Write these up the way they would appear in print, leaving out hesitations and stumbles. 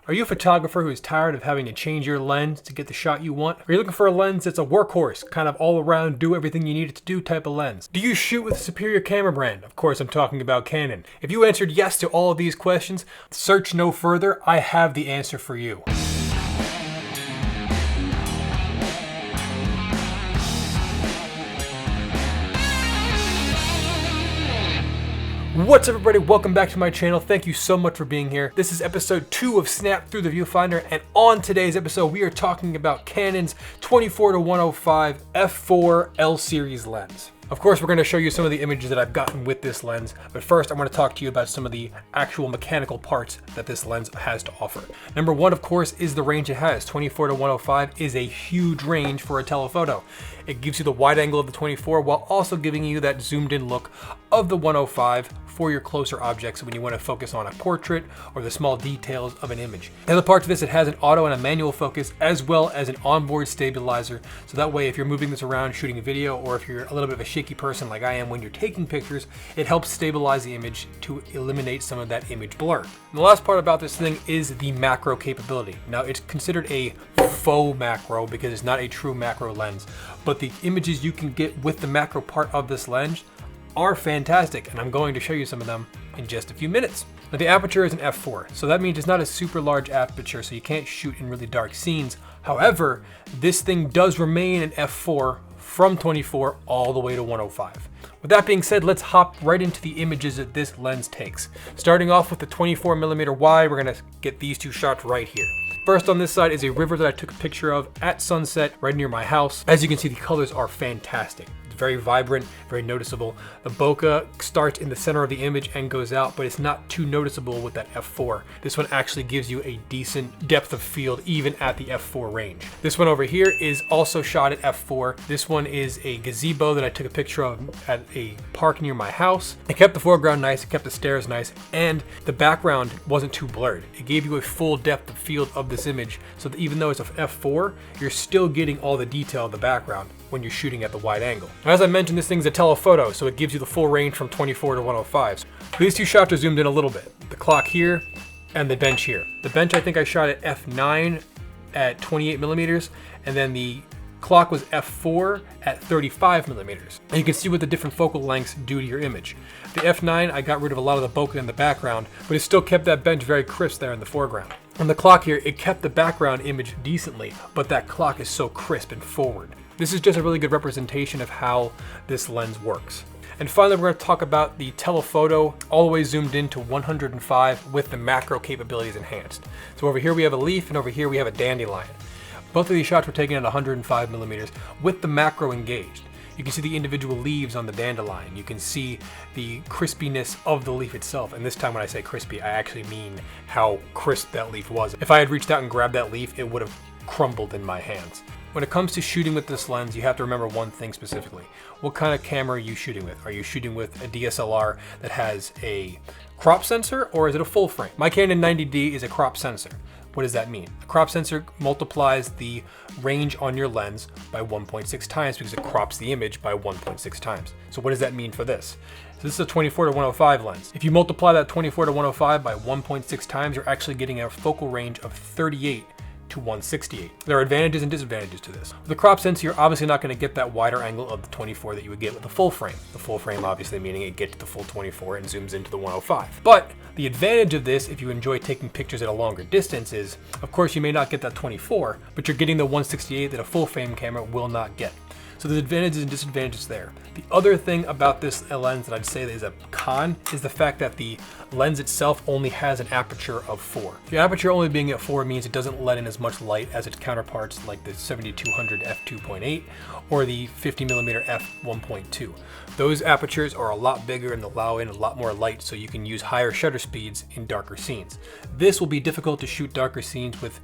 Are you a photographer who is tired of having to change your lens to get the shot you want? Are you looking for a lens that's a workhorse, kind of all around, do everything you need it to do type of lens? Do you shoot with a superior camera brand? Of course, I'm talking about Canon. If you answered yes to all of these questions, search no further, I have the answer for you. What's up everybody, welcome back to my channel. Thank you so much for being here. This is episode 2 of Snap Through the Viewfinder, and on today's episode we are talking about Canon's 24-105 f4 L series lens. Of course, we're going to show you some of the images that I've gotten with this lens, but first I want to talk to you about some of the actual mechanical parts that this lens has to offer. Number one, of course, is the range it has. 24-105 is a huge range for a telephoto. It gives you the wide angle of the 24 while also giving you that zoomed in look of the 105 for your closer objects when you want to focus on a portrait or the small details of an image. The other part to this, it has an auto and a manual focus as well as an onboard stabilizer. So that way if you're moving this around shooting a video, or if you're a little bit of a shaky person like I am when you're taking pictures, it helps stabilize the image to eliminate some of that image blur. And the last part about this thing is the macro capability. Now it's considered a faux macro because it's not a true macro lens, but the images you can get with the macro part of this lens are fantastic, and I'm going to show you some of them in just a few minutes. Now the aperture is an f4, so that means it's not a super large aperture, so you can't shoot in really dark scenes. However, this thing does remain an f4 from 24 all the way to 105. With that being said, let's hop right into the images that this lens takes. Starting off with the 24mm wide, we're gonna get these two shots right here. First on this side is a river that I took a picture of at sunset right near my house. As you can see, the colors are fantastic. It's very vibrant, very noticeable. The bokeh starts in the center of the image and goes out, but it's not too noticeable with that f4. This one actually gives you a decent depth of field even at the f4 range. This one over here is also shot at f4. This one is a gazebo that I took a picture of at a park near my house. It kept the foreground nice, it kept the stairs nice, and the background wasn't too blurred. It gave you a full depth of field of this image, so that even though it's a f4, you're still getting all the detail of the background when you're shooting at the wide angle. Now, as I mentioned, this thing's a telephoto, so it gives you the full range from 24 to 105. So these two shots are zoomed in a little bit. The clock here and the bench here. The bench I think I shot at f9 at 28mm, and then the clock was f4 at 35mm. And you can see what the different focal lengths do to your image. The f9, I got rid of a lot of the bokeh in the background, but it still kept that bench very crisp there in the foreground. On the clock here, it kept the background image decently, but that clock is so crisp and forward. This is just a really good representation of how this lens works. And finally, we're going to talk about the telephoto all the way zoomed into 105 with the macro capabilities enhanced. So over here we have a leaf, and over here we have a dandelion. Both of these shots were taken at 105mm with the macro engaged. You can see the individual leaves on the dandelion. You can see the crispiness of the leaf itself. And this time when I say crispy, I actually mean how crisp that leaf was. If I had reached out and grabbed that leaf, it would have crumbled in my hands. When it comes to shooting with this lens, you have to remember one thing specifically. What kind of camera are you shooting with? Are you shooting with a DSLR that has a crop sensor, or is it a full frame? My Canon 90D is a crop sensor. What does that mean? A crop sensor multiplies the range on your lens by 1.6 times because it crops the image by 1.6 times. So what does that mean for this? So this is a 24-105 lens. If you multiply that 24-105 by 1.6 times, you're actually getting a focal range of 38 to 168. There are advantages and disadvantages to this. With the crop sensor, you're obviously not going to get that wider angle of the 24 that you would get with the full frame. The full frame obviously meaning it gets the full 24 and zooms into the 105. But the advantage of this, if you enjoy taking pictures at a longer distance, is of course you may not get that 24, but you're getting the 168 that a full frame camera will not get. So there's advantages and disadvantages there. The other thing about this lens that I'd say that is a con is the fact that the lens itself only has an aperture of 4. The aperture only being at 4 means it doesn't let in as much light as its counterparts like the 7200 f2.8 or the 50mm f1.2. Those apertures are a lot bigger and allow in a lot more light, so you can use higher shutter speeds in darker scenes. This will be difficult to shoot darker scenes with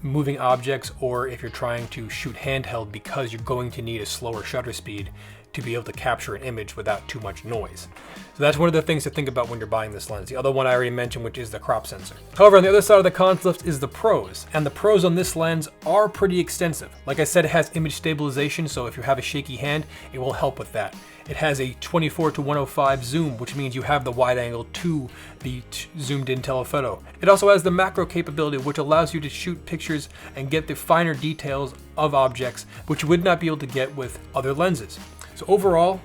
moving objects, or if you're trying to shoot handheld, because you're going to need a slower shutter speed to be able to capture an image without too much noise. So that's one of the things to think about when you're buying this lens. The other one I already mentioned, which is the crop sensor. However, on the other side of the cons list is the pros, and the pros on this lens are pretty extensive. Like I said, it has image stabilization, so if you have a shaky hand, it will help with that. It has a 24-105 zoom, which means you have the wide angle to the zoomed in telephoto. It also has the macro capability, which allows you to shoot pictures and get the finer details of objects, which you would not be able to get with other lenses. So overall,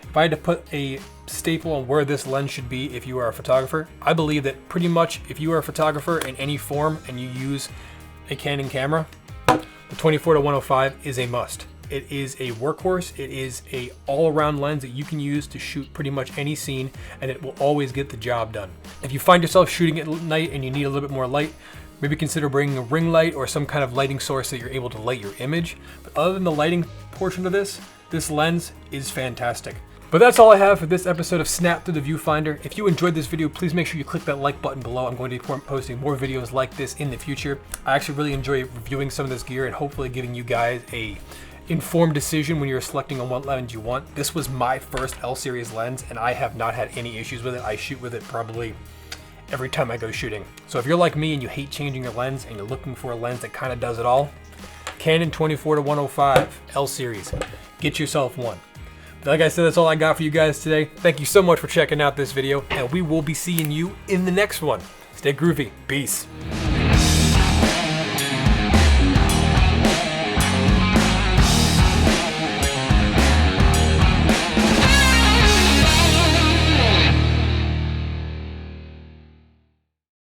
if I had to put a staple on where this lens should be if you are a photographer, I believe that pretty much if you are a photographer in any form and you use a Canon camera, the 24-105 is a must. It is a workhorse. It is a all-around lens that you can use to shoot pretty much any scene, and it will always get the job done. If you find yourself shooting at night and you need a little bit more light, maybe consider bringing a ring light or some kind of lighting source that you're able to light your image. But other than the lighting portion of this lens is fantastic. But that's all I have for this episode of Snap Through the Viewfinder. If you enjoyed this video, please make sure you click that like button below. I'm going to be posting more videos like this in the future. I actually really enjoy reviewing some of this gear and hopefully giving you guys a informed decision when you're selecting on what lens you want. This was my first L series lens and I have not had any issues with it. I shoot with it probably every time I go shooting. So if you're like me and you hate changing your lens and you're looking for a lens that kind of does it all, Canon 24-105 L series, get yourself one. Like I said, that's all I got for you guys today. Thank you so much for checking out this video, and we will be seeing you in the next one. Stay groovy. Peace.